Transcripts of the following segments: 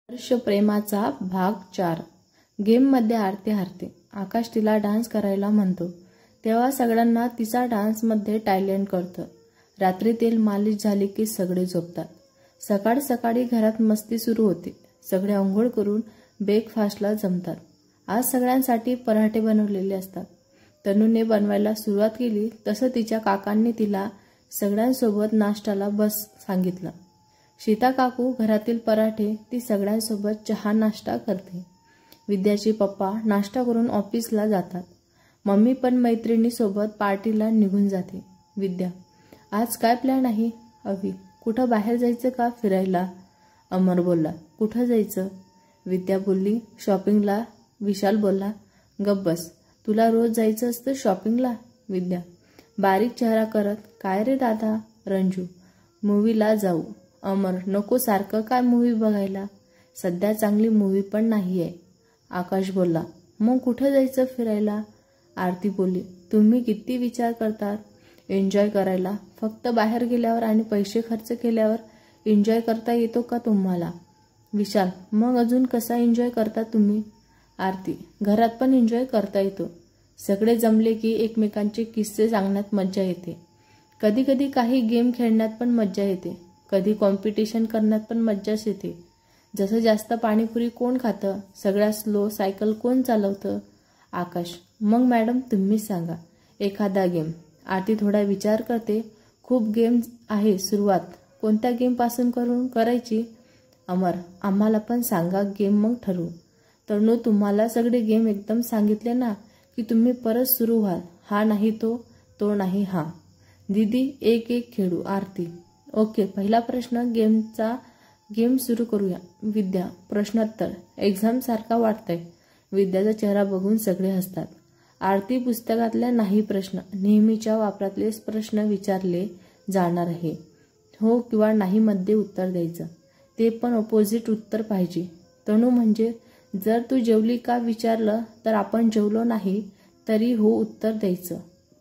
आदर्श प्रेमाचा भाग 4। गेममध्ये आरती हारते। आकाश तिला डान्स करायला म्हणतो तेव्हा सगळ्यांना तिचा डान्समध्ये टॅलेंट कळतं। रात्री तेल मालिश झाली की सगळे झोपतात। सकाळ सकाळी घरात मस्ती सुरू होते। सगळे अंघोळ करून ब्रेकफास्टला जमतात। आज सगळ्यांसाठी पराठे बनवलेले असतात। तनूने बनवायला सुरुवात केली तसं तिच्या काकांनी तिला सगळ्यांसोबत नाश्त्याला बस सांगितलं। सीता काकू घरातील पराठे ती सगळ्यांसोबत चहा नाश्ता करते। विद्याचे पप्पा नाश्ता करून ऑफिसला जातात। मम्मी पण मैत्रिणीसोबत पार्टीला निघून जाते। विद्या, आज काय प्लॅन आहे? अभि, कुठं बाहेर जायचं का फिरायला? अमर बोलला, कुठं जायचं? विद्या बोलली, शॉपिंगला। विशाल बोलला, गप्प बस, तुला रोज जायचं असतं शॉपिंगला? विद्या बारीक चेहरा करत, काय रे दादा? रंजू, मूवीला जाऊ। अमर, नको सारखं काय मूवी बघायला, सध्या चांगली मूवी पण नाहीये। आकाश बोलला, मग कुठं जायचं फिरायला? आरती बोलली, तुम्ही किती विचार करतात एन्जॉय करायला? फक्त बाहेर गेल्यावर आणि पैसे खर्च केल्यावर एन्जॉय करता येतो का तुम्हाला? विशाल, मग अजून कसा एन्जॉय करता तुम्ही? आरती, घरात पण एन्जॉय करता येतो। सगळे जमले की एकमेकांचे किस्से सांगण्यात मज्जा येते। कधी कधी काही गेम खेळण्यात पण मज्जा येते। कधी कॉम्पिटिशन करण्यात पण मज्जाच येते। जसं जास्त पाणीपुरी कोण खातं, सगळ्यात स्लो सायकल कोण चालवतं? आकाश, मग मॅडम तुम्हीच सांगा एखादा गेम। आरती थोडा विचार करते, खूप गेम आहे, सुरुवात कोणत्या गेमपासून करायची? अमर, आम्हाला पण सांगा गेम, मग ठरवू। तनू, तुम्हाला सगळे गेम एकदम सांगितले ना की तुम्ही परत सुरू व्हाल, हा नाही तो, तो नाही हा। दीदी, एक एक खेळू। आरती, ओके, पहिला प्रश्न गेम सुरू करूया। विद्या, प्रश्नोत्तर एक्झाम सारखा वाटतंय। विद्याचा चेहरा बघून सगळे हसतात। आरती, पुस्तकातल्या नाही प्रश्न, नेहमीच्या वापरातले प्रश्न विचारले जाणार आहे। हो किंवा नाही मध्ये उत्तर द्यायचं, ते पण अपोजिट उत्तर पाहिजे। तनू, म्हणजे जर तू जेवली का विचारलं तर आपण जेवलो नाही तरी हो उत्तर द्यायचं।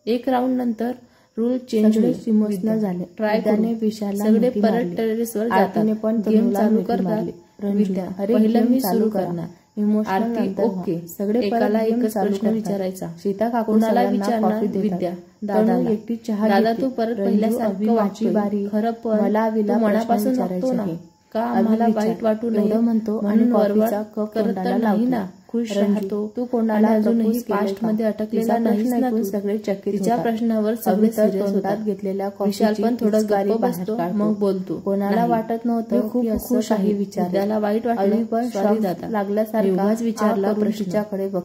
एक राऊंड नंतर रूल चेंज इमोशनल झाले। ट्राय त्याने विशालला सगळे परत टेरेसवर जातात, पण गेम चालू करतात। विद्या, पहिलं मी सुरू करणार। आरती, ओके, सगळे एकाला एकच प्रश्न विचारायचा। सीता काकूला विचारणार। विद्या, दादा एकटी चहा, दादा तू परत पहिल्यासारखं वाची बारी, खरं पण मला मनापासून वाटतो ना का आम्हाला वाईट वाटू नये म्हणतो आणि वरवर करत नाही ना, खुश राहतो। तू कोणाला अजूनही पास्ट मध्ये अटकलेला नाहीस ना तू? सगळे चकित। तिच्या प्रश्नावर सगळे सिरियस होतात घेतलेल्या विशाल पण थोडं गप्प बसतो, मग बोलतो, कोणाला वाटत नव्हतं खूप खुश आहे विचार, त्याला वाईट वाटलं पण शॉक लागल्यासारखा विचारला प्रश्नाकडे बघ।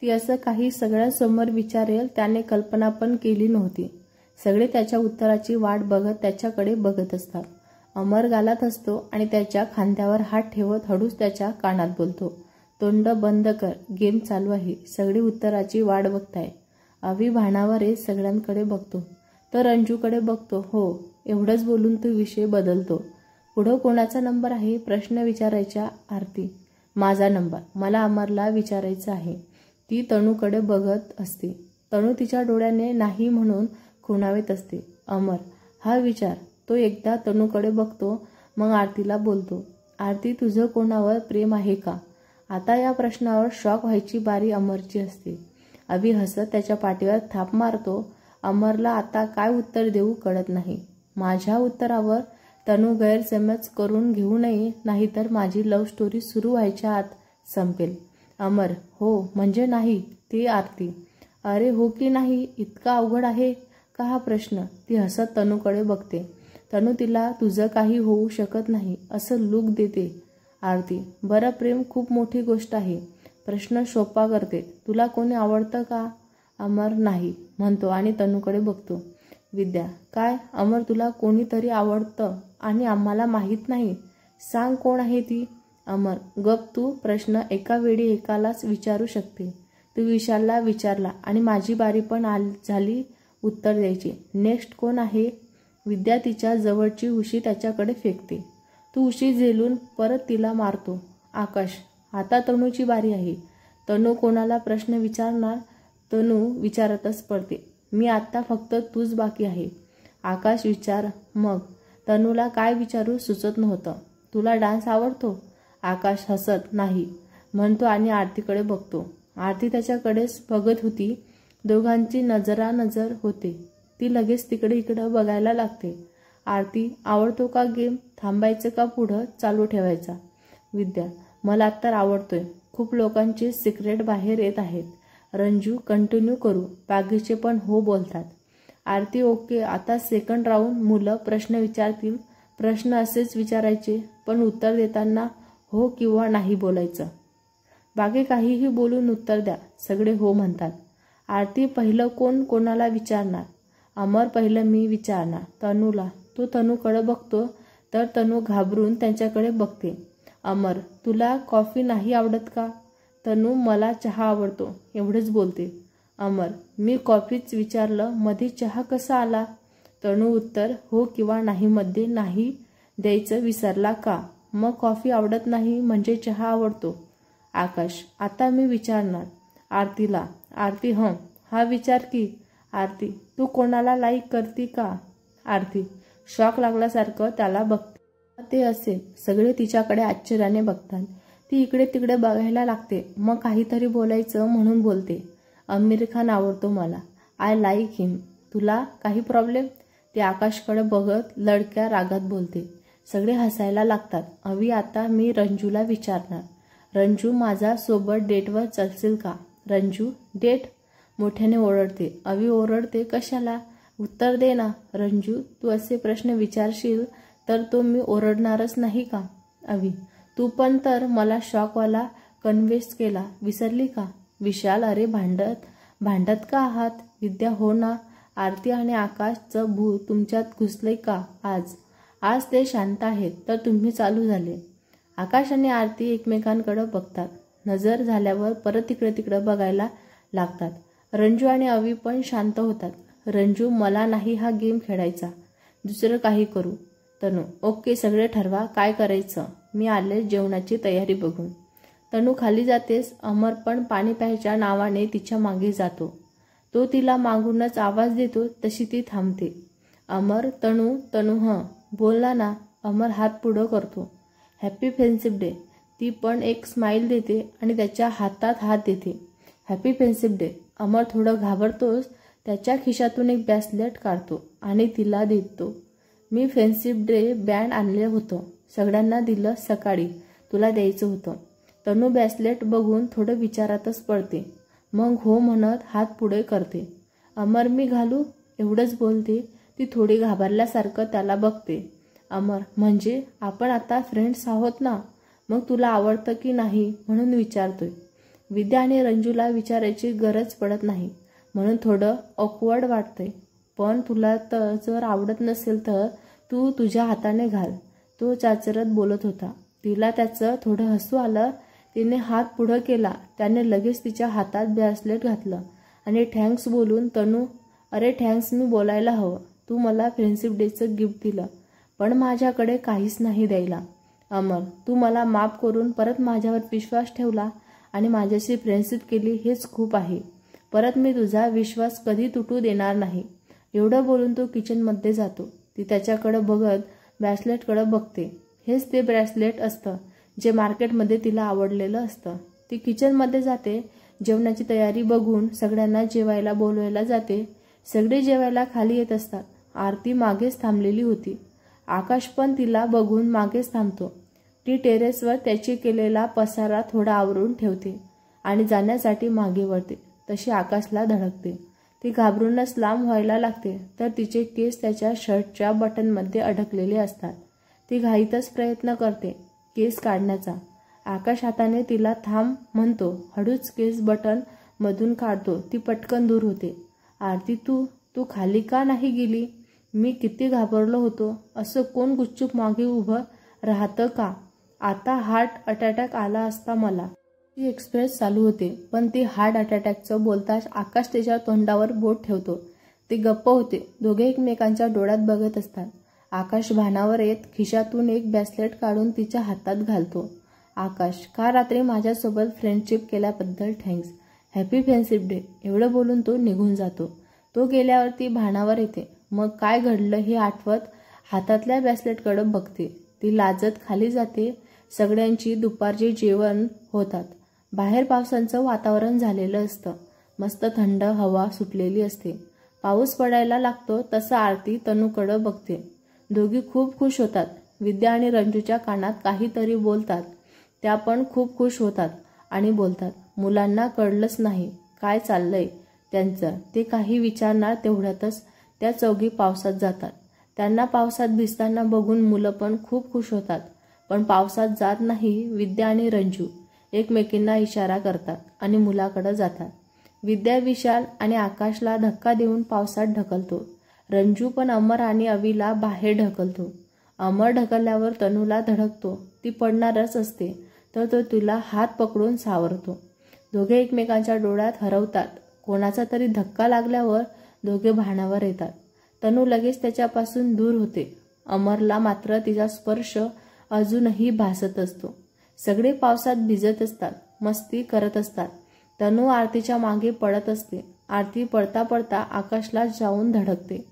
ती असं काही सगळ्यांसमोर विचारेल त्याने कल्पना पण केली नव्हती। सगळे त्याच्या उत्तराची वाट बघत त्याच्याकडे बघत असतात। अमर गालात असतो आणि त्याच्या खांद्यावर हात ठेवत हळूच त्याच्या कानात बोलतो, तोंड बंद कर, गेम चालू आहे, सगळे उत्तराची वाट बघताय। अभि भानावर सगळ्यांकडे बघतो, तर रंजूकडे बघतो। हो, एवढंच बोलून तो विषय बदलतो। पुढं कोणाचा नंबर आहे प्रश्न विचारायच्या? आरती, माझा नंबर, मला अमरला विचारायचं आहे। ती तनूकडे बघत असते। तनू तिच्या डोळ्याने नाही म्हणून खुणावत असते। अमर, हा विचार। तो एकदा तनूकडे बघतो, मग आरतीला बोलतो, आरती, तुझं कोणावर प्रेम आहे का? आता या प्रश्नावर शॉक व्हायची बारी अमरची असते। अभि हसत त्याच्या पाठीवर थाप मारतो। अमरला आता काय उत्तर देऊ कळत नाही। माझ्या उत्तरावर तनू गैरसमज करून घेऊ नये, नाहीतर माझी लव्ह स्टोरी सुरू व्हायच्या आत संपेल। अमर, हो म्हणजे नाही ते? आरती, अरे हो की नाही, इतका अवघड आहे का हा प्रश्न? ती हसत तनूकडे बघते। तनू तिला तुझं काही होऊ शकत नाही असं लुक देते। आरती, बरं, प्रेम खूप मोठी गोष्ट आहे, प्रश्न सोपा करते, तुला कोणी आवडतं का? अमर नाही म्हणतो आणि तनूकडे बघतो। विद्या, काय? अमर, तुला कोणीतरी आवडतं आणि आम्हाला माहीत नाही, सांग कोण आहे ती? अमर, गप तू, प्रश्न एका वेळी एकालाच विचारू शकते। तू विशालला विचारला आणि माझी बारी पण झाली उत्तर द्यायची। नेक्स्ट कोण आहे? विद्या तिच्या जवळची उशी त्याच्याकडे फेकते। तू उशी झेलून परत तिला मारतो। आकाश, आता तनूची बारी आहे। तनू कोणाला प्रश्न विचारणार? तनू विचारतच पडते, मी आता फक्त तूच बाकी आहे। आकाश, विचार मग। तनूला काय विचारू सुचत नव्हतं। तुला डान्स आवडतो? आकाश हसत नाही म्हणतो आणि आरतीकडे बघतो. आरती त्याच्याकडेच बघत होती. दोघांची नजरानजर होते. ती लगेच तिकडे इकडं बघायला लागते. आरती, आवडतो का गेम? थांबायचं का पुढं चालू ठेवायचा? विद्या, मला तर आवडतोय. खूप लोकांचे सिक्रेट बाहेर येत आहेत. रंजू, कंटिन्यू करू. बाकीचे पण हो बोलतात. आरती, ओके. आता सेकंड राऊंड. मुलं प्रश्न विचारतील. प्रश्न असेच विचारायचे, पण उत्तर देताना हो किंवा नाही बोलायचं. बाकी काहीही बोलून उत्तर द्या. सगळे हो म्हणतात. आरती, पहिलं कोण कोणाला विचारणार? अमर, पहिलं मी विचारणार. तनूला. तो तनूकडे बघतो तर तनू घाबरून त्यांच्याकडे बघते. अमर, तुला कॉफी नाही आवडत का? तनू, मला चहा आवडतो एवढंच बोलते. अमर, मी कॉफीच विचारलं, मध्ये चहा कसा आला? तनू उत्तर, हो किंवा नाही मध्ये नाही द्यायचं विसरला का? मग कॉफी आवडत नाही म्हणजे चहा आवडतो. आकाश, आता मी विचारणार आरतीला. आरती, हा विचार की. आरती, तू कोणाला लाईक करती का? आरती शॉक लागल्यासारखं त्याला बघते. ते असे सगळे तिच्याकडे आश्चर्याने बघतात. ती इकडे तिकडे बघायला लागते. मग काहीतरी बोलायचं म्हणून बोलते. आमिर खान आवडतो मला. आय लाईक हिम. तुला काही प्रॉब्लेम? ती आकाशकडे बघत लडक्या रागात बोलते. सगळे हसायला लागतात. अवी, आता मी रंजूला विचारणार. रंजू, माझा सोबत डेटवर चलशील का? रंजू, डेट? मोठ्याने ओरडते. अवी ओरडते, कशाला? उत्तर दे ना. रंजू, तू असे प्रश्न विचारशील तर तो मी ओरडणारच नाही का? अवी, तू पण तर मला शॉकवाला कन्व्हेन्स केला, विसरली का? विशाल, अरे भांडत का आहात? विद्या, हो ना. आरती आणि आकाशचं भूत तुमच्यात घुसलंय का आज ते शांत आहेत तर तुम्ही चालू झाले. आकाश आणि आरती एकमेकांकडे बघतात. नजर झाल्यावर परत तिकडे तिकडे बघायला लागतात. रंजू आणि अवी पण शांत होतात. रंजू, मला नाही हा गेम खेळायचा. दुसरं काही करू. तनू, ओके, सगळे ठरवा काय करायचं. मी आले जेवणाची तयारी बघून. तनू, खाली जातेस? अमर पण पाणी प्यायच्या नावाने तिच्या मागे जातो. तो तिला मागूनच आवाज देतो तशी ती थांबते. अमर, तनू बोलला ना. अमर हात पुढं करतो. Happy friendship day. ती पण एक स्माईल देते आणि त्याच्या हातात हात देते. Happy friendship day. अमर थोडं घाबरतोच. त्याच्या खिशातून एक ब्रेसलेट काढतो आणि तिला देतो. मी फ्रेंडशिप डे बँड आणलं होतं. सगळ्यांना दिलं सकाळी. तुला द्यायचं होतं. तनू ब्रेसलेट बघून थोडं विचारातच पडते. मग हो म्हणत हात पुढे करते. अमर, मी घालू? एवढंच बोलते. ती थोडी घाबरल्यासारखं त्याला बघते. अमर, म्हणजे आपण आता फ्रेंड्स आहोत ना? मग तुला आवडतं की नाही म्हणून विचारतोय. विद्या आणि रंजूला विचारायची गरज पडत नाही म्हणून थोडं ऑकवर्ड वाटतंय. पण तुला तर जर आवडत नसेल तर तू तुझ्या हाताने घाल. तो चाचरत बोलत होता. तिला त्याचं थोडं हसू आलं. तिने हात पुढं केला. त्याने लगेच तिच्या हातात ब्रेसलेट घातलं आणि थँक्स बोलून तनू, अरे थँक्स मी बोलायला हवं. तू मला फ्रेंडशिप डेचं गिफ्ट दिलं पण माझ्याकडे काहीच नाही द्यायला. अमर, तू मला माफ करून परत माझ्यावर विश्वास ठेवला आणि माझ्याशी फ्रेंडशिप केली हेच खूप आहे. परत मी तुझा विश्वास कधी तुटू देणार नाही. एवढं बोलून तो किचनमध्ये जातो. ती त्याच्याकडे बघत ब्रेसलेटकडे बघते. हेच ते ब्रेसलेट असतं जे मार्केटमध्ये तिला आवडलेलं असतं. ती किचनमध्ये जाते. जेवणाची तयारी बघून सगळ्यांना जेवायला बोलवायला जाते. सगळे जेवायला खाली येत असतात. आरती मागेच थांबलेली होती. आकाश पण तिला बघून मागेच थांबतो. ती टेरेसवर त्याची केलेला पसारा थोडा आवरून ठेवते आणि जाण्यासाठी मागे वळते तशी आकाशला धडकते. ती घाबरूनच लांब व्हायला लागते तर तिचे केस त्याच्या शर्टच्या बटनमध्ये अडकलेले असतात. ती घाईतच प्रयत्न करते केस काढण्याचा. आकाश हाताने तिला थांब म्हणतो. हळूच केस बटन मधून काढतो. ती पटकन दूर होते. आरती, तू खाली का नाही गेली? मी किती घाबरलो होतो. असं कोण गुपचूप मागे उभं राहतं का? आता हार्ट अटॅक आला असता मला. ती एक्सप्रेस चालू होते पण ती हार्ट अटॅकचं बोलताच आकाश त्याच्या तोंडावर बोट ठेवतो. ते गप्प होते. दोघे एकमेकांच्या डोळ्यात बघत असतात. आकाश भानावर येत खिशातून एक ब्रेसलेट काढून तिच्या हातात घालतो. आकाश, का रात्री माझ्यासोबत फ्रेंडशिप केल्याबद्दल थँक्स. Happy friendship day. एवढं बोलून तो निघून जातो. तो गेल्यावर ती भानावर येते. मग काय घडलं हे आठवत हातातल्या ब्रेसलेटकडे बघते. ती लाजत खाली जाते. सगळ्यांची दुपारचे जेवण होतात. बाहेर पावसाचं वातावरण झालेलं असतं. मस्त थंड हवा सुटलेली असते. पाऊस पडायला लागतो तसं आरती तनूकडे बघते. दोघी खूप खुश होतात. विद्या आणि रंजूच्या कानात काहीतरी बोलतात. त्या पण खूप खुश होतात आणि बोलतात. मुलांना कळलंच नाही काय चाललंय त्यांचं. ते काही विचारणार तेवढ्यातच त्या चौघी पावसात जातात. त्यांना पावसात भिजताना बघून मुलं पण खूप खुश होतात. पण पावसात जात नाही. विद्या आणि रंजू एकमेकींना इशारा करतात आणि मुलाकडे जातात. विद्या विशाल आणि आकाशला धक्का देऊन पावसात ढकलतो. रंजू पण अमर आणि अवीला बाहेर ढकलतो. अमर ढकलल्यावर तनूला धडकतो. ती पडणारच असते तर तो तिला हात पकडून सावरतो. दोघे एकमेकांच्या डोळ्यात हरवतात. कोणाचा तरी धक्का लागल्यावर दोघे भानावर येतात. तनू लगेच त्याच्यापासून दूर होते. अमरला मात्र तिचा स्पर्श अजूनही भासत असतो. सगळे पावसात भिजत असतात. मस्ती करत असतात. तनू आरतीच्या मागे पडत असते. आरती पडता पडता आकाशला जाऊन धडकते.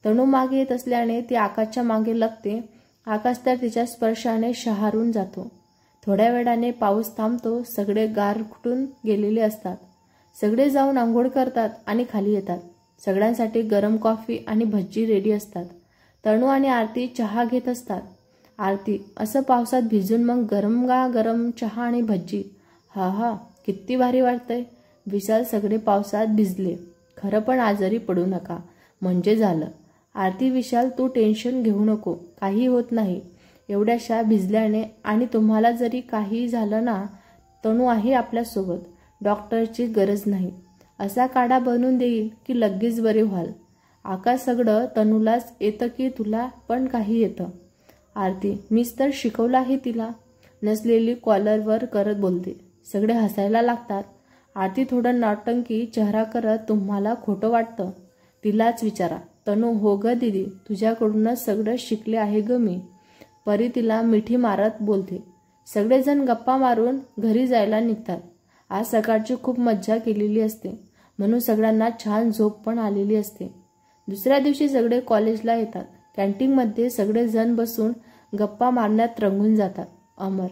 तनू मागे येत असल्याने ती आकाशच्या मागे लागते. आकाश तर तिच्या स्पर्शाने शहारून जातो. थोड्या वेळाने पाऊस थांबतो. सगळे गारठून गेलेले असतात. सगळे जाऊन आंघोळ करतात आणि खाली येतात. सगळ्यांसाठी गरम कॉफी आणि भज्जी रेडी असतात. तनू आणि आरती चहा घेत असतात. आरती, असं पावसात भिजून मग गरम चहा आणि भज्जी, हा हा किती भारी वाटतंय. विशाल, सगळे पावसात भिजले. खरं पण आजारी पडू नका म्हणजे झालं. आरती, विशाल तू टेन्शन घेऊ नको, काही होत नाही एवढ्याशा भिजल्याने. आणि तुम्हाला जरी काही झालं ना, तनू आहे आपल्यासोबत. डॉक्टरची गरज नाही. असा काढा बनवून देईल की लगेच बरे व्हाल. आकाश, सगळं तनूलाच येतं की तुला पण काही येतं? आरती, मीच तर शिकवलं आहे तिला. नसलेली कॉलरवर करत बोलते. सगळे हसायला लागतात. आरती थोडं नौटंकी चेहरा करत, तुम्हाला खोटं वाटतं? तिलाच विचारा. तनू, हो ग दीदी, तुझ्याकडूनच सगळं शिकले आहे ग मी. परी तिला मिठी मारत बोलते. सगळेजण गप्पा मारून घरी जायला निघतात. आज सकाळची खूप मज्जा केलेली असते म्हणून सगळ्यांना छान झोप पण आलेली असते. दुसऱ्या दिवशी सगळे कॉलेजला येतात. कॅन्टीनमध्ये सगळेजण बसून गप्पा मारण्यात रंगून जातात. अमर,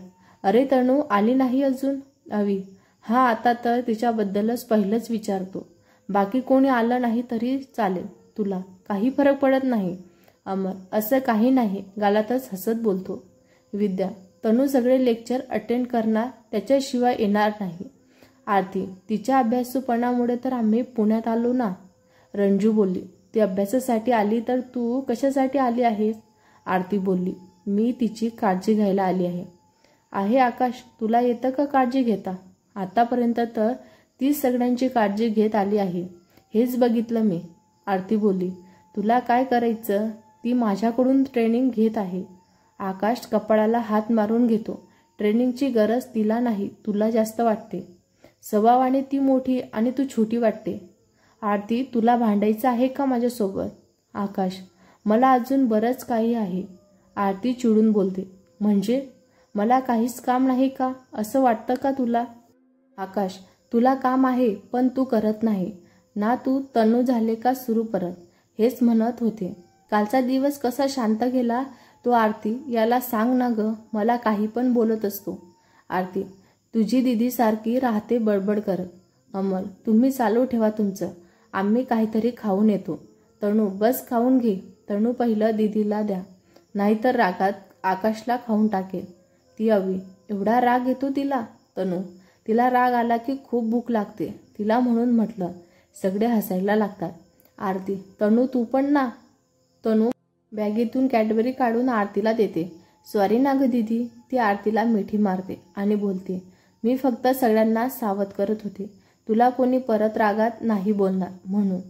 अरे तनू आली नाही अजून? अवी, हा आता तर तिच्याबद्दलच पहिलंच विचारतो. बाकी कोणी आलं नाही तरी चालेल, तुला काही फरक पडत नाही. अमर, असं काही नाही, गालातच हसत बोलतो. विद्या, तनू सगळे लेक्चर अटेंड करणार, त्याच्याशिवाय येणार नाही. आरती, तिच्या अभ्यासूपणामुळे तर आम्ही पुण्यात आलो ना. रंजू बोलली. ती अभ्यासासाठी आली तर तू कशासाठी आली आहेस? आरती बोलली. मी तिची काळजी घ्यायला आली आहे. आकाश, तुला येतं का काळजी घेता? आतापर्यंत तर ती सगळ्यांची काळजी घेत आली आहे, हेच बघितलं मी. आरती बोलली. तुला काय करायचं? ती माझ्याकडून ट्रेनिंग घेत आहे. आकाश कपाळाला हात मारून घेतो. ट्रेनिंगची गरज तिला नाही, तुला जास्त वाटते. स्वभावाने ती मोठी आणि तू छोटी वाटते. आरती, तुला भांडायचं आहे का माझ्यासोबत? आकाश, मला अजून बरंच काही आहे. आरती चिडून बोलते. म्हणजे मला काहीच काम नाही का असं वाटतं का तुला? आकाश, तुला काम आहे पण तू करत नाही ना. तू तनू झाले का सुरू परत, हेच म्हणत होते. कालचा दिवस कसा शांत गेला तो. आरती, याला सांग ना ग, मला काही पण बोलत असतो. आरती, तुझी दिदी सारखी राहते बडबड करत. अमर, तुम्ही चालू ठेवा तुमचं, आम्ही काहीतरी खाऊन येतो. तनू, बस खाऊन घे. तनू, पहिलं दिदीला द्या, नाहीतर रागात आकाशला खाऊन टाकेल ती. अवी, एवढा राग येतो तिला? तनू, तिला राग आला की खूप भूक लागते तिला म्हणून म्हटलं. सगळे हसायला लागतात. आरती, तनू तू पण ना. तनू बॅगेतून कॅडबरी काढून आरतीला देते. सॉरी ना ग दीदी. ती आरतीला मिठी मारते आणि बोलते. मी फक्त सगळ्यांना सावध करत होते, तुला कोणी परत रागात नाही बोलणार म्हणून.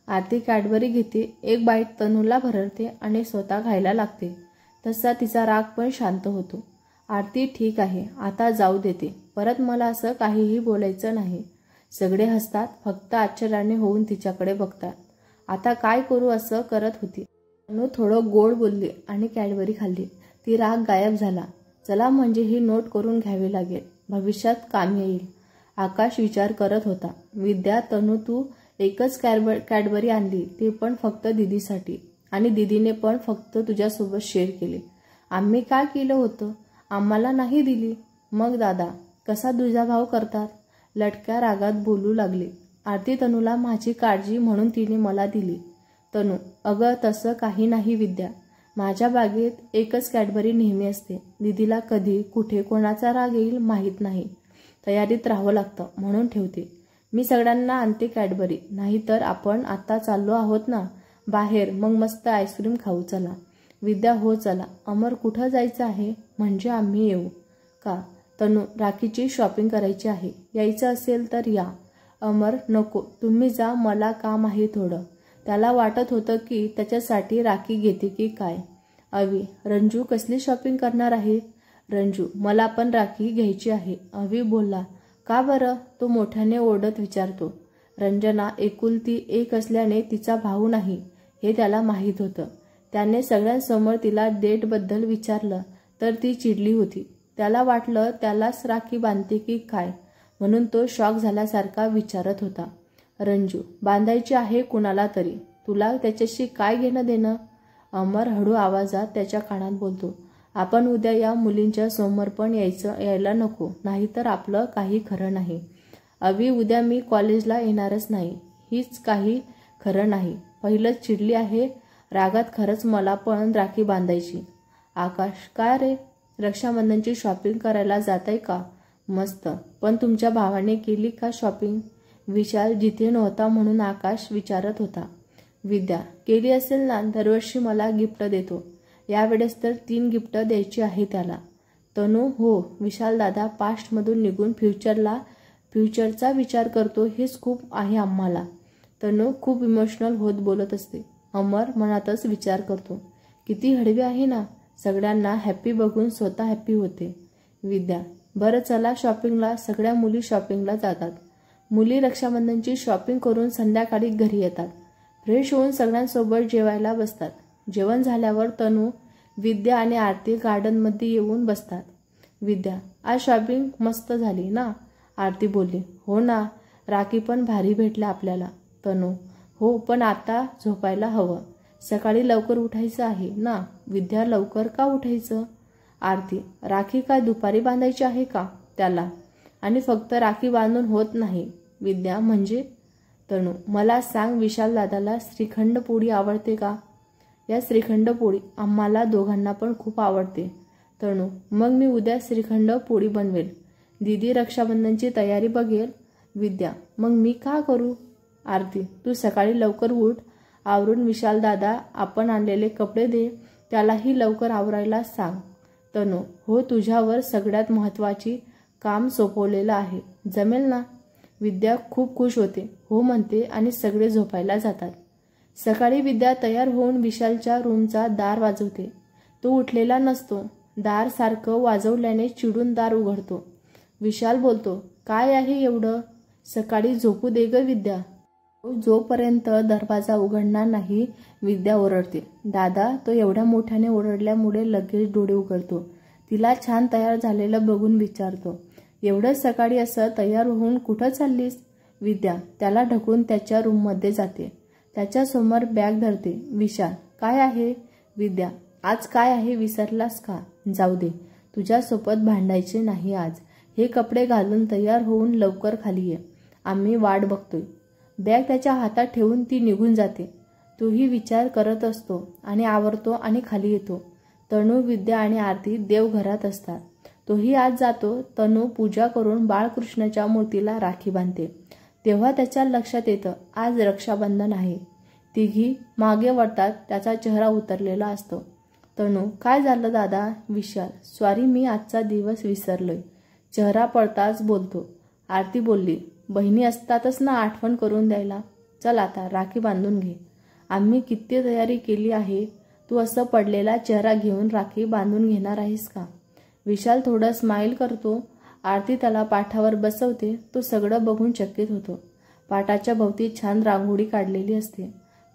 आरती कॅडबरी घेते, एक बाईट तनूला भरवते आणि स्वतः खायला लागते. तसा तिचा राग पण शांत होतो. आरती, ठीक आहे, आता जाऊ देते, परत मला असं काहीही बोलायचं नाही. सगळे हसतात, फक्त आश्चर्याने होऊन तिच्याकडे बघतात. आता काय करू असं करत होती. तनू थोडं गोड बोलली आणि कॅडबरी खाल्ली. ती राग गायब झाला. चला, म्हणजे ही नोट करून घ्यावी लागेल, भविष्यात काम येईल. आकाश विचार करत होता. विद्या, तनू तू एकच कॅडबरी आणली, ते पण फक्त दीदीसाठी, आणि दीदीने पण फक्त तुझ्यासोबत शेअर केले. आम्ही काय केलं होतं? आम्हाला नाही दिली. मग दादा कसा दुजाभाव करतात? लटक्या रागात बोलू लागली. आरती तनूला माझी काळजी म्हणून तिने मला दिली. तनू अगं तसं काही नाही विद्या. माझ्या बागेत एकच कॅडबरी नेहमी असते. दीदीला कधी कुठे कोणाचा राग येईल माहीत नाही. तयारीत राहावं लागतं म्हणून ठेवते. मी सगळ्यांना आणते कॅडबरी. नाहीतर आपण आता चाललो आहोत ना बाहेर, मग मस्त आईस्क्रीम खाऊ. चला. विद्या हो चला. अमर कुठं जायचं आहे? म्हणजे आम्ही येऊ का? तनू राखीची शॉपिंग करायची आहे. यायचं असेल तर या. अमर नको तुम्ही जा, मला काम आहे थोडं. त्याला वाटत होतं की त्याच्यासाठी राखी घेते की काय. अवी रंजू कसली शॉपिंग करणार आहे? रंजू मला पण राखी घ्यायची आहे. अवी बोलला. का बरं? तो मोठ्याने ओरडत विचारतो. रंजना एकुलती एक असल्याने तिचा भाऊ नाही हे त्याला माहीत होतं. त्याने सगळ्यांसमोर तिला डेटबद्दल विचारलं तर ती चिडली होती. त्याला वाटलं त्यालाच राखी बांधते की काय, म्हणून तो शॉक झाल्यासारखा विचारत होता. रंजू बांधायची आहे कुणाला तरी. तुला त्याच्याशी काय घेणं देणं? अमर हळू आवाजात त्याच्या कानात बोलतो. आपण उद्या या मुलींच्या समोर पण यायला नको, नाहीतर आपलं काही खरं नाही. अवी उद्या मी कॉलेजला येणारच नाही. हीच काही खरं नाही. पहिलंच चिडली आहे. रागात खरंच मला पण राखी बांधायची. आकाश काय रे? रक्षाबंधनची शॉपिंग करायला जाताय का? मस्त. पण तुमच्या भावाने केली का शॉपिंग? विशाल जिथे नव्हता म्हणून आकाश विचारत होता. विद्या केली असेल ना, दरवर्षी मला गिफ्ट देतो. यावेळेस तर 3 गिफ्ट द्यायची आहे त्याला. तनू हो. विशाल दादा पास्टमधून निघून फ्युचरचा विचार करतो हेच खूप आहे आम्हाला. तनू खूप इमोशनल होत बोलत असते. अमर मनातच विचार करतो. किती हळवी आहे ना. सगळ्यांना हॅप्पी बघून स्वतः हॅप्पी होते. विद्या बरं चला शॉपिंगला. सगळ्या मुली शॉपिंगला जातात. मुली रक्षाबंधनची शॉपिंग करून संध्याकाळी घरी येतात. फ्रेश होऊन सगळ्यांसोबत जेवायला बसतात. जेवण झाल्यावर तनू, विद्या आणि आरती गार्डनमध्ये येऊन बसतात. विद्या आज शॉपिंग मस्त झाली ना? आरती बोलली. हो ना, राखी पण भारी भेटल्या आपल्याला. तनू हो, पण आता झोपायला हवं. सकाळी लवकर उठायचं आहे ना. विद्या लवकर का उठायचं? आरती राखी काय दुपारी बांधायची आहे का त्याला? आणि फक्त राखी बांधून होत नाही. विद्या म्हणजे? तनू मला सांग, विशाल दादाला श्रीखंड पोळी आवडते का? या श्रीखंड पोळी आम्हाला दोघांना पण खूप आवडते. तनू मग मी उद्या श्रीखंड पोळी बनवेल. दीदी रक्षाबंधनची तयारी बघेल. विद्या मग मी का करू? आरती तू सकाळी लवकर उठ, आवरून विशाल दादा आपण आणलेले कपडे दे, त्यालाही लवकर आवरायला सांग. तनू हो, तुझ्यावर सगळ्यात महत्त्वाची काम सोपवलेलं आहे. जमेल ना? विद्या खूप खुश होते. हो म्हणते आणि सगळे झोपायला जातात. सकाळी विद्या तयार होऊन विशालच्या रूमचा दार वाजवते. तो उठलेला नसतो. दार सारखं वाजवल्याने चिडून दार उघडतो. विशाल बोलतो. काय आहे एवढं? सकाळी झोपू दे ग विद्या. जोपर्यंत दरवाजा उघडणार नाही विद्या ओरडते. दादा तो एवढ्या मोठ्याने ओरडल्यामुळे लगेच डोळे उघडतो. तिला छान तयार झालेलं बघून विचारतो. एवढं सकाळी असं तयार होऊन कुठं चाललीस? विद्या त्याला ढकलून त्याच्या रूममध्ये जाते. त्याच्यासमोर बॅग धरते. विशाल काय आहे? विद्या आज काय आहे विसरलास का? जाऊ दे, तुझ्यासोबत भांडायचे नाही आज. हे कपडे घालून तयार होऊन लवकर खाली ये, आम्ही वाट बघतोय. बॅग त्याच्या हातात ठेवून ती निघून जाते. तोही विचार करत असतो आणि आवरतो आणि खाली येतो. तनू, विद्या आणि आरती देवघरात असतात. तोही आज जातो. तनू पूजा करून बाळकृष्णाच्या मूर्तीला राखी बांधते. तेव्हा त्याच्या लक्षात येतं आज रक्षाबंधन आहे. तिघी मागे वळतात. त्याचा चेहरा उतरलेला असतो. तनू काय झालं दादा? विशाल सॉरी, मी आजचा दिवस विसरलोय. चेहरा पडताच बोलतो. आरती बोलली. बहिणी असतातच ना आठवण करून द्यायला. चल आता राखी बांधून घे. आम्ही किती तयारी केली आहे. तू असं पडलेला चेहरा घेऊन राखी बांधून घेणार आहेस का? विशाल थोडं स्माईल करतो. आरती त्याला पाठावर बसवते. तो सगळं बघून चकित होतो. पाटाच्या भोवती छान रांगोळी काढलेली असते.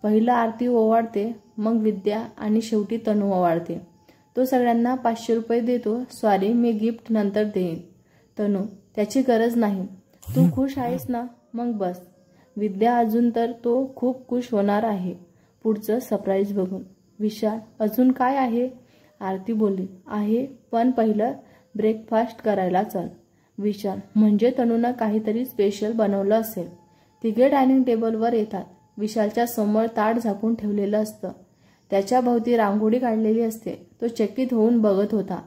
पहिलं आरती ओवाळते, मग विद्या आणि शेवटी तनू ओवाळते. तो सगळ्यांना 500 रुपये देतो. सॉरी, मी गिफ्ट नंतर देईन. तनू त्याची गरज नाही. तू खुश आहेस ना? मग बस. विद्या अजून तर तो खूप खुश होणार आहे पुढचं सरप्राईज बघून. विशाल अजून काय आहे? आरती बोलली, आहे, पण पहिलं ब्रेकफास्ट करायला चल. विशाल, म्हणजे तनूनं काहीतरी स्पेशल बनवलं असेल. तिघे डायनिंग टेबलवर येतात. विशालच्या समोर ताट झाकून ठेवलेलं असतं. त्याच्या भोवती रांगोळी काढलेली असते. तो चकित होऊन बघत होता.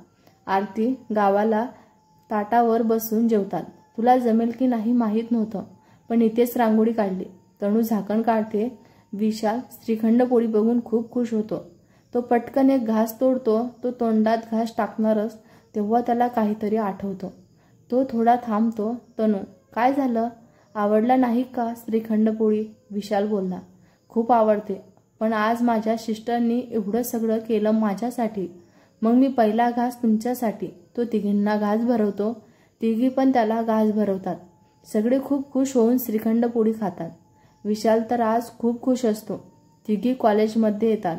आरती गावाला ताटावर बसून जेवतात. तुला जमेल की नाही माहीत नव्हतं, पण इथेच रांगोळी काढली. तनू झाकण काढते. विशाल श्रीखंड पोळी बघून खूप खुश होतो. तो पटकन एक घास तोडतो. तो तोंडात घास टाकणारच तेव्हा त्याला काहीतरी आठवतं. तो थोडा थांबतो. तनू, काय झालं? आवडला नाही का श्रीखंड पोळी? विशाल बोलला, खूप आवडते, पण आज माझ्या सिस्टरनी एवढं सगळं केलं माझ्यासाठी, मग मी पहिला घास तुमच्यासाठी. तो तिघींना घास भरवतो. तिघी पण त्याला घास भरवतात. सगळे खूप खुश होऊन श्रीखंड पोळी खातात. विशाल तर आज खूप खुश असतो. तिघी कॉलेजमध्ये येतात.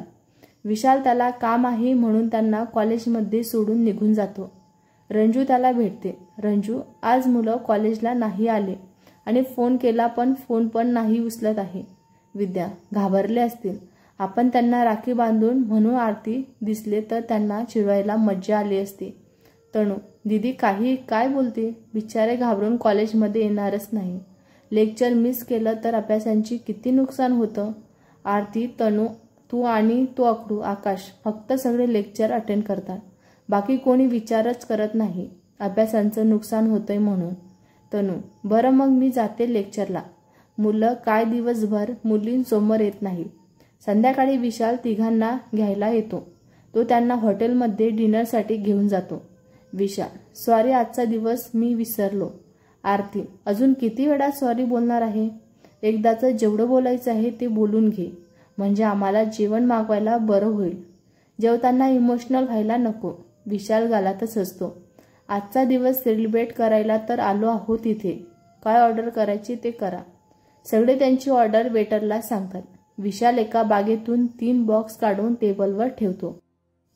विशाल त्याला काम आहे म्हणून त्यांना कॉलेजमध्ये सोडून निघून जातो. रंजू त्याला भेटते. रंजू, आज मुलं कॉलेजला नाही आले आणि फोन केला पण फोन पण नाही उचलत आहे. विद्या, घाबरले असतील. आपण त्यांना राखी बांधून म्हणून आरती दिसले तर त्यांना चिडवायला मज्जा आली असती. तनू, दीदी काही काय बोलते? बिचारे घाबरून कॉलेजमध्ये येणारच नाही. लेक्चर मिस केलं तर अभ्यासांची किती नुकसान होतं. आरती, तनू, तू आणि तो अकडू आकाश फक्त सगळे लेक्चर अटेंड करतात. बाकी कोणी विचारच करत नाही अभ्यासांचं नुकसान होतंय म्हणून. तनू, बरं मग मी जाते लेक्चरला. मुलं काय दिवसभर मुलींसमोर येत नाही. संध्याकाळी विशाल तिघांना घ्यायला येतो. तो त्यांना हॉटेलमध्ये डिनरसाठी घेऊन जातो. विशाल, सॉरी, आजचा दिवस मी विसरलो. आरती, अजून किती वेळा सॉरी बोलणार आहे? एकदाचं जेवढं बोलायचं आहे ते बोलून घे, म्हणजे आम्हाला जेवण मागवायला बरं होईल. जेवताना इमोशनल व्हायला नको. विशाल गालातच हसतो. आजचा दिवस सेलिब्रेट करायला तर आलो आहोत इथे. काय ऑर्डर करायची ते करा. सगळे त्यांची ऑर्डर वेटरला सांगतात. विशाल एका बागेतून 3 बॉक्स काढून टेबलवर ठेवतो.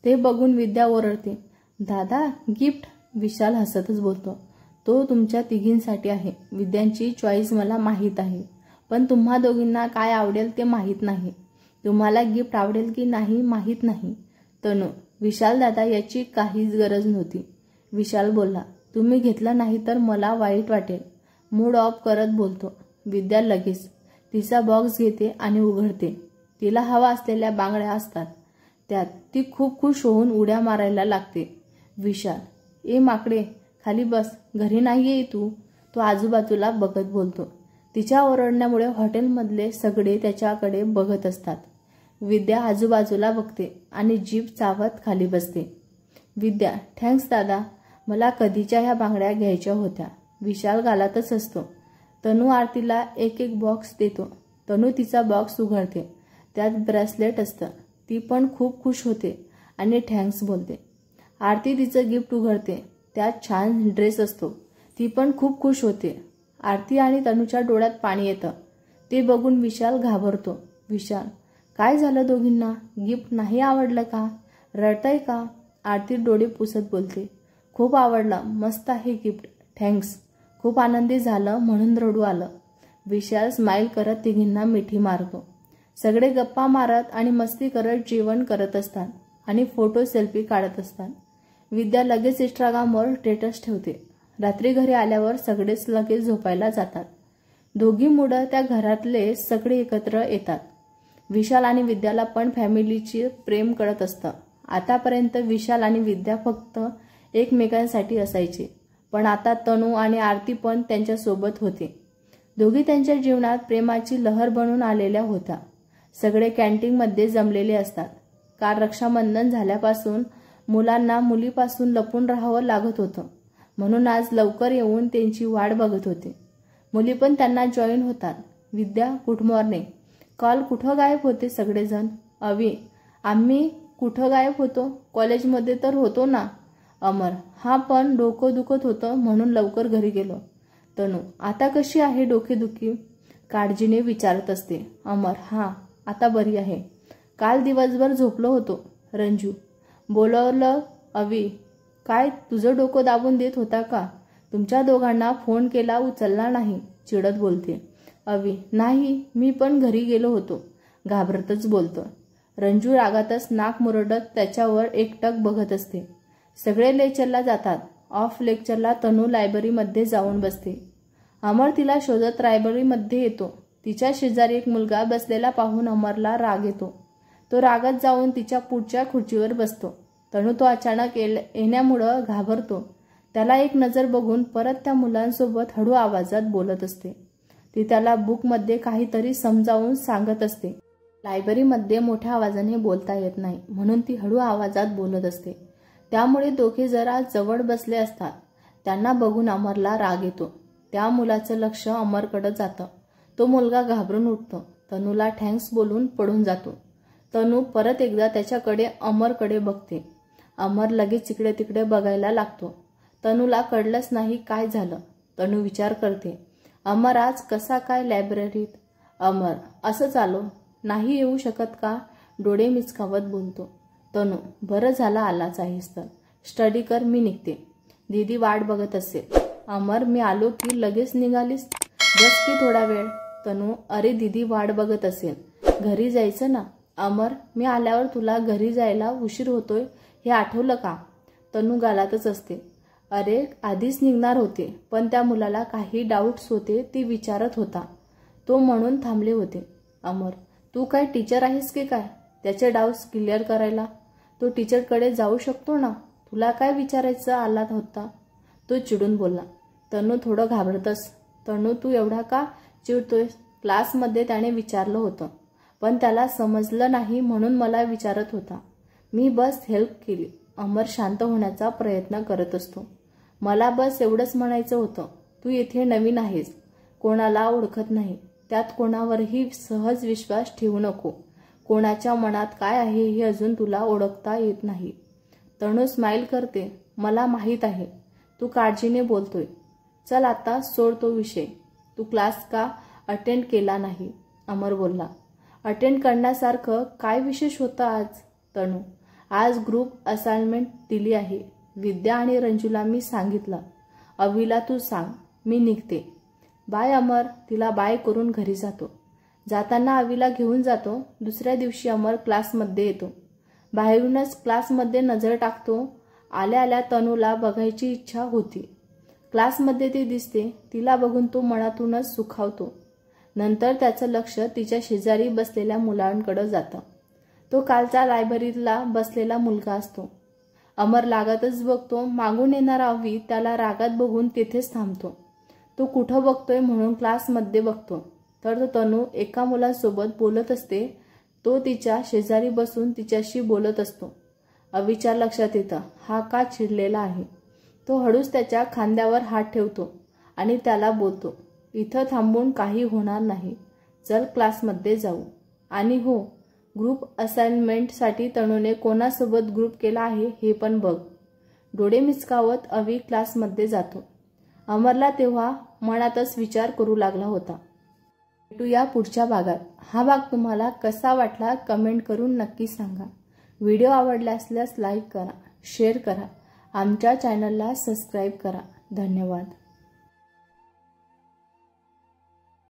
ते बघून विद्या ओरडते, दादा, गिफ्ट. विशाल हसतच बोलतो, तो तुमच्या तिघींसाठी आहे. विद्यांची चॉईस मला माहीत आहे, पण तुम्हा दोघींना काय आवडेल ते माहीत नाही. तुम्हाला गिफ्ट आवडेल की नाही माहीत नाही. तनू, विशाल दादा, याची काहीच गरज नव्हती. विशाल बोलला, तुम्ही घेतलं नाही तर मला वाईट वाटेल. मूड ऑफ करत बोलतो. विद्या लगेच तिचा बॉक्स घेते आणि उघडते. तिला हवा असलेल्या बांगड्या असतात त्यात. ती खूप खुश होऊन उड्या मारायला लागते. विशाल, ए माकडे, खाली बस, घरी नाही ये तू. तो आजूबाजूला बघत बोलतो. तिच्या ओरडण्यामुळे हॉटेलमधले सगळे त्याच्याकडे बघत असतात. विद्या आजूबाजूला बघते आणि जीभ चावत खाली बसते. विद्या, थँक्स दादा, मला कधीच्या ह्या बांगड्या घ्यायच्या होत्या. विशाल गालातच असतो. तनू आरतीला एक एक बॉक्स देतो. तनू तिचा बॉक्स उघडते. त्यात ब्रेसलेट असतं. ती पण खूप खुश होते आणि थँक्स बोलते. आरती तिचं गिफ्ट उघडते. त्यात छान ड्रेस असतो. ती पण खूप खुश होते. आरती आणि तनूच्या डोळ्यात पाणी येतं. ते बघून विशाल घाबरतो. विशाल, काय झालं दोघींना? गिफ्ट नाही आवडलं का? रडतंय का? आरती डोळे पुसत बोलते, खूप आवडलं, मस्त आहे गिफ्ट, थँक्स. खूप आनंदी झालं म्हणून रडू आलं. विशाल स्माईल करत तिघींना मिठी मारतो. सगळे गप्पा मारत आणि मस्ती करत जेवण करत असतात आणि फोटो सेल्फी काढत असतात. विद्या लगेच इंस्टाग्रामवर स्टेटस ठेवते. रात्री घरी आल्यावर सगळेच लगेच झोपायला जातात. दोघी मुलं त्या घरातले सगळे एकत्र येतात. विशाल आणि विद्याला पण फॅमिलीची प्रेम कळत असतं. आतापर्यंत विशाल आणि विद्या फक्त एकमेकांसाठी असायचे, पण आता तनू आणि आरती पण त्यांच्यासोबत होते. दोघी त्यांच्या जीवनात प्रेमाची लहर बनून आलेल्या होत्या. सगळे कॅन्टीनमध्ये जमलेले असतात. काल रक्षाबंधन झाल्यापासून मुलांना मुलीपासून लपून राहावं लागत होतं, म्हणून आज लवकर येऊन त्यांची वाट बघत होते. मुली पण त्यांना जॉईन होतात. विद्या, गुड मॉर्निंग. काल कुठं गायब होते सगळेजण? अवी, आम्ही कुठं गायब होतो? कॉलेजमध्ये तर होतो ना. अमर, हा पण डोकं दुखत होतं म्हणून लवकर घरी गेलो. तनू, आता कशी आहे डोकेदुखी? काळजीने विचारत असते. अमर, हा, आता बरी आहे. काल दिवसभर झोपलो होतो. रंजू, बोलवलं अवी, काय तुझं डोकं दाबून देत होता का? तुमच्या दोघांना फोन केला उचलला नाही, चिडत बोलते. अवी, नाही, मी पण घरी गेलो होतो. घाबरतच बोलतो. रंजू रागातच नाक मुरडत त्याच्यावर एकटक बघत असते. सगळे लेक्चरला जातात. ऑफ लेक्चरला तनू लायब्ररीमध्ये जाऊन बसते. अमर तिला शोधत लायब्ररीमध्ये येतो. तिच्या शेजारी एक मुलगा बसलेला पाहून अमरला राग येतो. तो रागात जाऊन तिच्या पुढच्या खुर्चीवर बसतो. तनू तो अचानक येण्यामुळं घाबरतो. त्याला एक नजर बघून परत त्या मुलांसोबत हळू आवाजात बोलत असते. ती त्याला बुकमध्ये काहीतरी समजावून सांगत असते. लायब्ररीमध्ये मोठ्या आवाजाने बोलता येत नाही म्हणून ती हळू आवाजात बोलत असते. त्यामुळे दोघे जरा जवळ बसले असतात. त्यांना बघून अमरला राग येतो. त्या मुलाचं लक्ष अमरकडे जातं. तो मुलगा घाबरून उठतो. तनूला थँक्स बोलून पडून जातो. तनू परत एकदा त्याच्याकडे अमरकडे बघते. अमर लगेच इकडे तिकडे बघायला लागतो. तनूला कळलंच नाही काय झालं. तनू विचार करते, अमर आज कसा काय लायब्ररीत? अमर असंच आलो, नाही येऊ शकत का? डोळे मिचकावत बोलतो. तनू बरं झालं आलाच आहेस तर. स्टडी कर, मी निघते. दीदी वाट बघत असेल. अमर मी आलो की लगेच निघालीस? बस की थोडा वेळ. तनू अरे दीदी वाट बघत असेल, घरी जायचं ना. अमर मी आल्यावर तुला घरी जायला उशीर होतोय हे आठवलं का? तनू गालातच असते. अरे आधीच निघणार होते पण त्या मुलाला काही डाऊट्स होते ती विचारत होता, तो म्हणून थांबले होते. अमर तू काय टीचर आहेस की काय त्याचे डाऊट्स क्लिअर करायला? तो टीचरकडे जाऊ शकतो ना. तुला काय विचारायचं आला होता? तो चिडून बोलला. तनू थोडं घाबरतस. तनू तू एवढा का चिडतोय? क्लासमध्ये त्याने विचारलं होतं पण त्याला समजलं नाही म्हणून मला विचारत होता. मी बस हेल्प केली. अमर शांत होण्याचा प्रयत्न करत असतो. मला बस एवढंच म्हणायचं होतं. तू इथे नवीन आहेस, कोणाला ओळखत नाही. त्यात कोणावरही सहज विश्वास ठेवू नको. कोणाच्या मनात काय आहे हे अजून तुला ओळखता येत नाही. तनू स्माईल करते. मला माहीत आहे तू काळजीने बोलतोय. चल आता सोड तो विषय. तू क्लास का अटेंड केला नाही? अमर बोलला. अटेंड करण्यासारखं काय विशेष होतं आज? तनू आज ग्रुप असाइनमेंट दिली आहे. विद्या आणि रंजूला मी सांगितलं. अवीला तू सांग. मी निघते. बाय अमर. तिला बाय करून घरी जातो. जाताना अवीला घेऊन जातो. दुसऱ्या दिवशी अमर क्लासमध्ये येतो. बाहेरूनच क्लासमध्ये नजर टाकतो. आल्या आल्या तनूला बघायची इच्छा होती. क्लासमध्ये ती दिसते. तिला बघून तो मनातूनच सुखावतो. नंतर त्याचं लक्ष तिच्या शेजारी बसलेल्या मुलांकडे जातं. तो कालचा लायब्ररीला बसलेला मुलगा असतो. अमर लागतच बघतो. मागून येणारा अवी त्याला रागात बघून तिथेच थांबतो. तो कुठं बघतोय म्हणून क्लासमध्ये बघतो तर तनू एका मुलासोबत बोलत असते. तो तिच्या शेजारी बसून तिच्याशी बोलत असतो. अवीच्या लक्षात येतं हा का चिडलेला आहे. तो हळूच त्याच्या खांद्यावर हात ठेवतो आणि त्याला बोलतो, इथं थांबून काही होणार नाही. चल क्लासमध्ये जाऊ. आणि हो, ग्रुप असाइनमेंटसाठी तनूने कोणासोबत ग्रुप केला आहे हे पण बघ. डोळे मिचकावत अवी क्लासमध्ये जातो. अमरला तेव्हा मनातच विचार करू लागला होता. भेटूया पुढच्या भागात. हा भाग तुम्हाला कसा वाटला कमेंट करून नक्की सांगा. व्हिडिओ आवडला असल्यास लाईक करा, शेअर करा, आमच्या चॅनलला सबस्क्राईब करा. धन्यवाद.